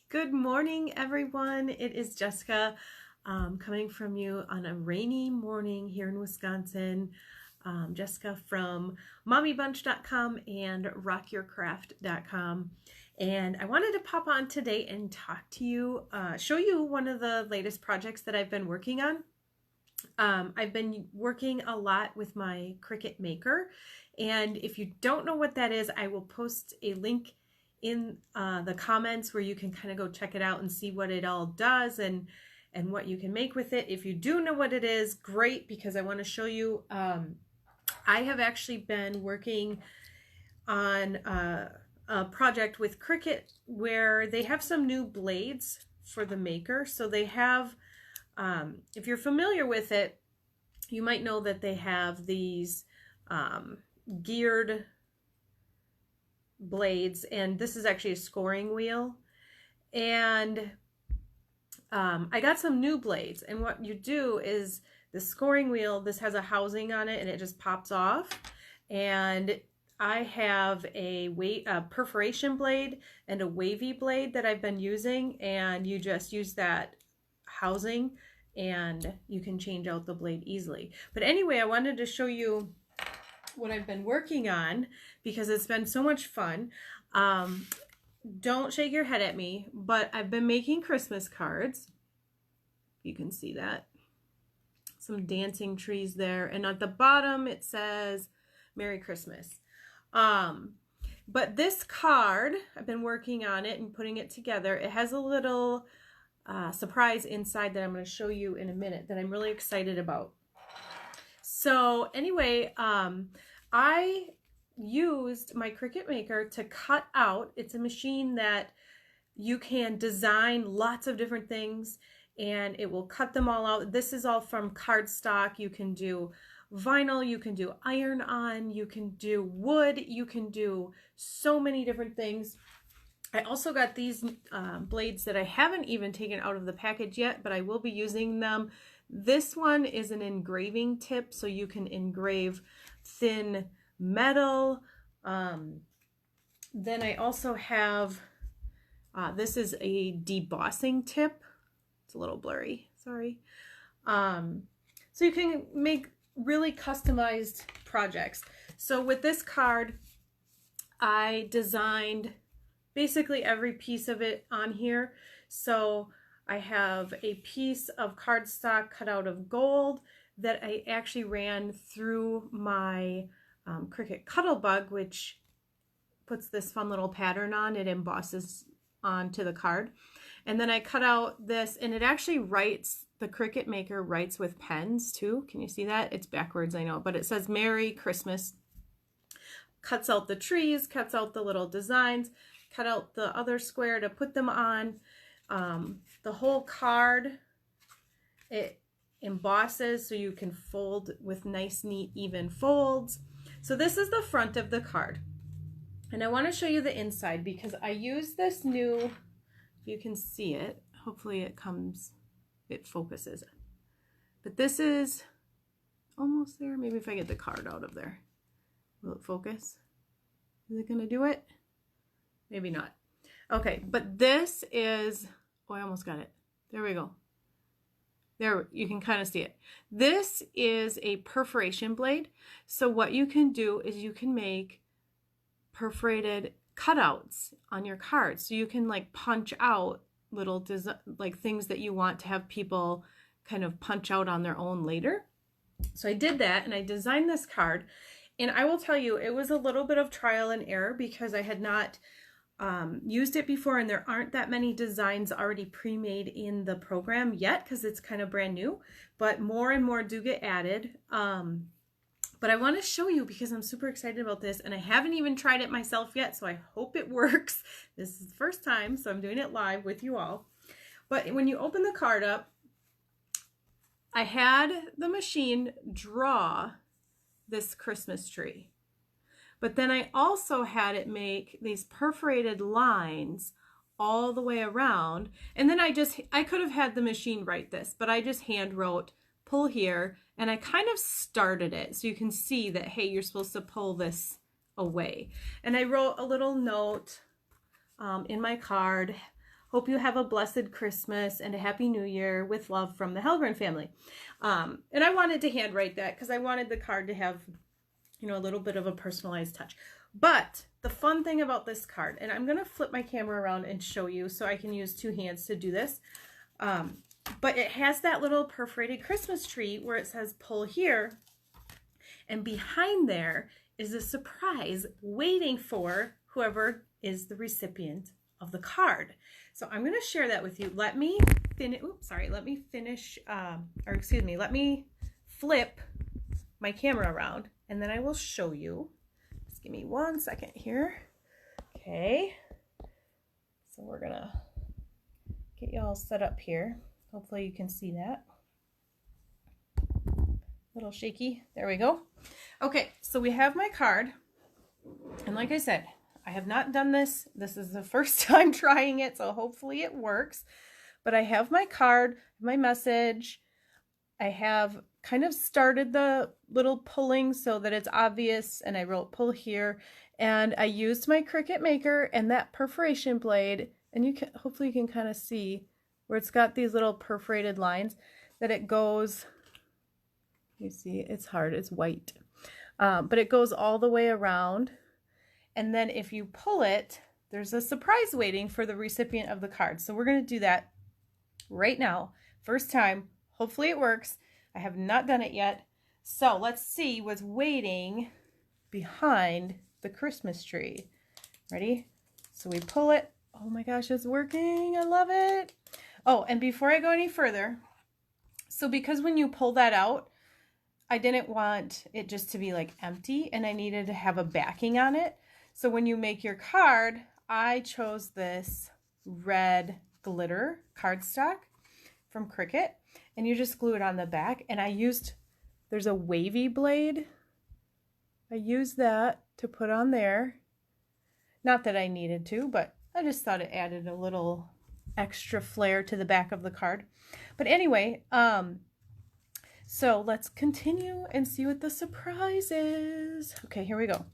Good morning, everyone. It is Jessica coming from you on a rainy morning here in Wisconsin. Jessica from mommybunch.com and rockyourcraft.com. And I wanted to pop on today and talk to you, show you one of the latest projects that I've been working on. I've been working a lot with my Cricut Maker. And if you don't know what that is, I will post a link in the comments where you can kind of go check it out and see what it all does and what you can make with it. If you do know what it is, great, because I want to show you. I have actually been working on a project with Cricut where they have some new blades for the Maker. So they have, if you're familiar with it, you might know that they have these geared blades, and this is actually a scoring wheel. And I got some new blades, and what you do is the scoring wheel, this has a housing on it and it just pops off, and I have a perforation blade and a wavy blade that I've been using, and you just use that housing and you can change out the blade easily. But anyway, I wanted to show you what I've been working on because it's been so much fun. Don't shake your head at me, but I've been making Christmas cards. You can see that. Some dancing trees there, and at the bottom it says Merry Christmas. But this card, I've been working on it and putting it together. It has a little surprise inside that I'm going to show you in a minute that I'm really excited about. So anyway, I used my Cricut Maker to cut out. It's a machine that you can design lots of different things and it will cut them all out. This is all from cardstock. You can do vinyl, you can do iron-on, you can do wood, you can do so many different things. I also got these blades that I haven't even taken out of the package yet, but I will be using them. This one is an engraving tip, so you can engrave thin metal. Then I also have, this is a debossing tip. It's a little blurry, sorry. So you can make really customized projects. So with this card, I designed basically every piece of it on here. So I have a piece of cardstock cut out of gold that I actually ran through my Cricut Cuttlebug, which puts this fun little pattern on. It embosses onto the card. And then I cut out this, and it actually writes, the Cricut Maker writes with pens too. Can you see that? It's backwards, I know, but it says Merry Christmas. Cuts out the trees, cuts out the little designs, cut out the other square to put them on. The whole card, it embosses so you can fold with nice, neat, even folds. So this is the front of the card. And I want to show you the inside because I use this new, if you can see it, hopefully it focuses. But this is almost there. Maybe if I get the card out of there. Will it focus? Is it going to do it? Maybe not. Okay, but this is, oh, I almost got it. There we go. There, you can kind of see it. This is a perforation blade. So what you can do is you can make perforated cutouts on your cards. So you can like punch out little like things that you want to have people kind of punch out on their own later. So I did that and I designed this card. And I will tell you, it was a little bit of trial and error because I had not used it before, and there aren't that many designs already pre-made in the program yet because it's kind of brand new, but more and more do get added. But I want to show you because I'm super excited about this, and I haven't even tried it myself yet, so I hope it works. This is the first time, so I'm doing it live with you all. But when you open the card up, I had the machine draw this Christmas tree. But then I also had it make these perforated lines all the way around. And then I could have had the machine write this, but I just hand wrote, pull here, and I kind of started it. So you can see that, hey, you're supposed to pull this away. And I wrote a little note in my card, Hope you have a blessed Christmas and a happy new year with love from the Halgren family. And I wanted to handwrite that because I wanted the card to have, you know, a little bit of a personalized touch. But the fun thing about this card, and I'm going to flip my camera around and show you so I can use two hands to do this. But it has that little perforated Christmas tree where it says pull here. And behind there is a surprise waiting for whoever is the recipient of the card. So I'm going to share that with you. Let me finish, let me flip my camera around and then I will show you. Just give me 1 second here. Okay. So we're going to get you all set up here. Hopefully you can see that. A little shaky. There we go. Okay, so we have my card. And like I said, I have not done this. This is the first time trying it, so hopefully it works. But I have my card, my message. I have kind of started the little pulling so that it's obvious, and I wrote pull here. And I used my Cricut Maker and that perforation blade, and you can hopefully you can kind of see where it's got these little perforated lines that it goes. You see, it's hard, it's white. But it goes all the way around. And then if you pull it, there's a surprise waiting for the recipient of the card. So we're going to do that right now. First time. Hopefully it works. I have not done it yet. So let's see what's waiting behind the Christmas tree. Ready? So we pull it. Oh my gosh, it's working. I love it. Oh, and before I go any further, so because when you pull that out, I didn't want it just to be like empty and I needed to have a backing on it. So when you make your card, I chose this red glitter cardstock from Cricut and you just glue it on the back. And there's a wavy blade. I used that to put on there. Not that I needed to, but I just thought it added a little extra flair to the back of the card. But anyway, so let's continue and see what the surprise is. Okay, here we go.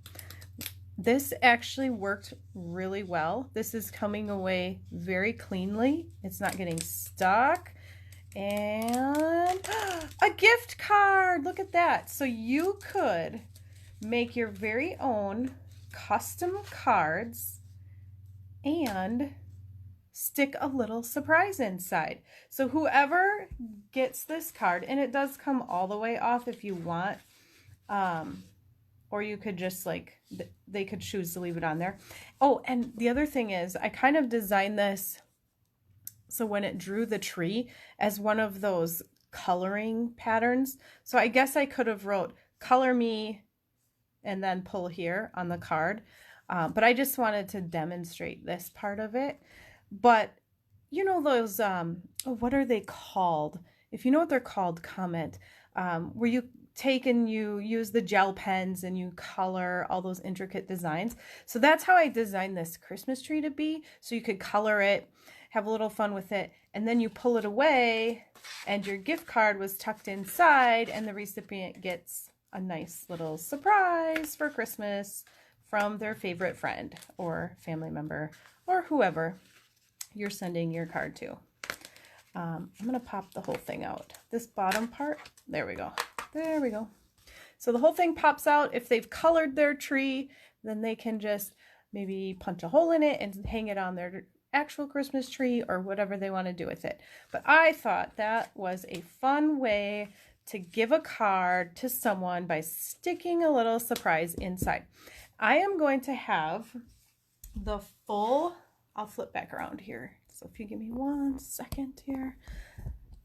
This actually worked really well. This is coming away very cleanly. It's not getting stuck. And a gift card. Look at that. So you could make your very own custom cards and stick a little surprise inside. So whoever gets this card, and it does come all the way off if you want, or you could just they could choose to leave it on there. Oh, and the other thing is I kind of designed this so when it drew the tree as one of those coloring patterns. So I guess I could have wrote color me and then pull here on the card. But I just wanted to demonstrate this part of it. But you know those, what are they called? If you know what they're called, comment. Where you take and you use the gel pens and you color all those intricate designs. So that's how I designed this Christmas tree to be. So you could color it, have a little fun with it, and then you pull it away and your gift card was tucked inside and the recipient gets a nice little surprise for Christmas from their favorite friend or family member or whoever you're sending your card to. I'm going to pop the whole thing out. This bottom part, there we go. There we go. So the whole thing pops out. If they've colored their tree, then they can just maybe punch a hole in it and hang it on their actual Christmas tree or whatever they want to do with it. But I thought that was a fun way to give a card to someone by sticking a little surprise inside. I am going to have the full, I'll flip back around here. So if you give me 1 second here,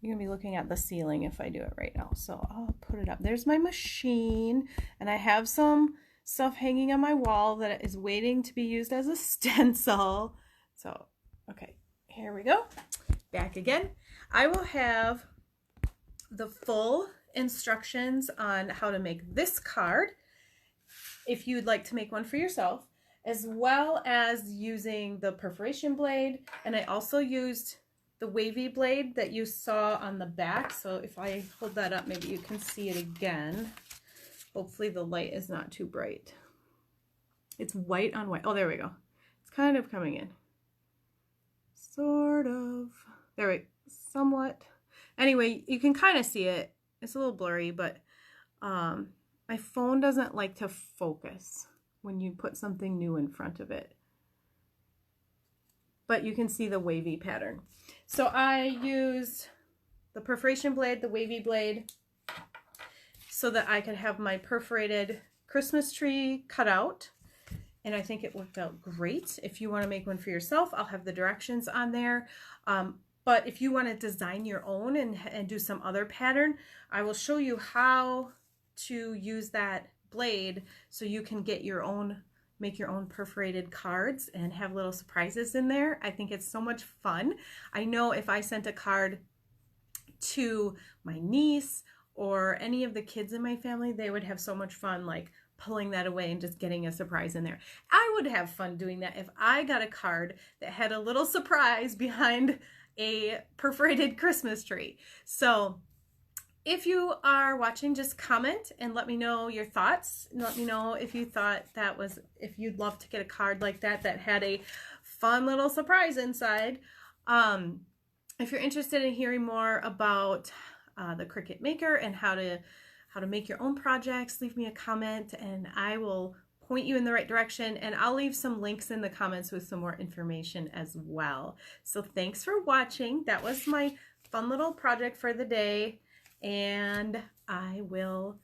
you're gonna be looking at the ceiling if I do it right now. So I'll put it up. There's my machine and I have some stuff hanging on my wall that is waiting to be used as a stencil. So, okay, here we go. Back again. I will have the full instructions on how to make this card if you'd like to make one for yourself, as well as using the perforation blade. And I also used the wavy blade that you saw on the back. So if I hold that up, maybe you can see it again. Hopefully the light is not too bright. It's white on white. Oh, there we go. It's kind of coming in. Sort There, somewhat. Anyway, you can kind of see it. It's a little blurry, but my phone doesn't like to focus when you put something new in front of it. But you can see the wavy pattern. So I used the perforation blade, the wavy blade, so that I could have my perforated Christmas tree cut out. And I think it worked out great. If you want to make one for yourself, I'll have the directions on there. But if you want to design your own and do some other pattern, I will show you how to use that blade so you can get your own, make your own perforated cards and have little surprises in there. I think it's so much fun. I know if I sent a card to my niece or any of the kids in my family, they would have so much fun like pulling that away and just getting a surprise in there. I would have fun doing that if I got a card that had a little surprise behind a perforated Christmas tree. So if you are watching, just comment and let me know your thoughts. Let me know if you thought that was, if you'd love to get a card like that that had a fun little surprise inside. If you're interested in hearing more about the Cricut Maker and how to make your own projects, leave me a comment and I will point you in the right direction, and I'll leave some links in the comments with some more information as well. So thanks for watching. That was my fun little project for the day, and I will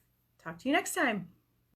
talk to you next time.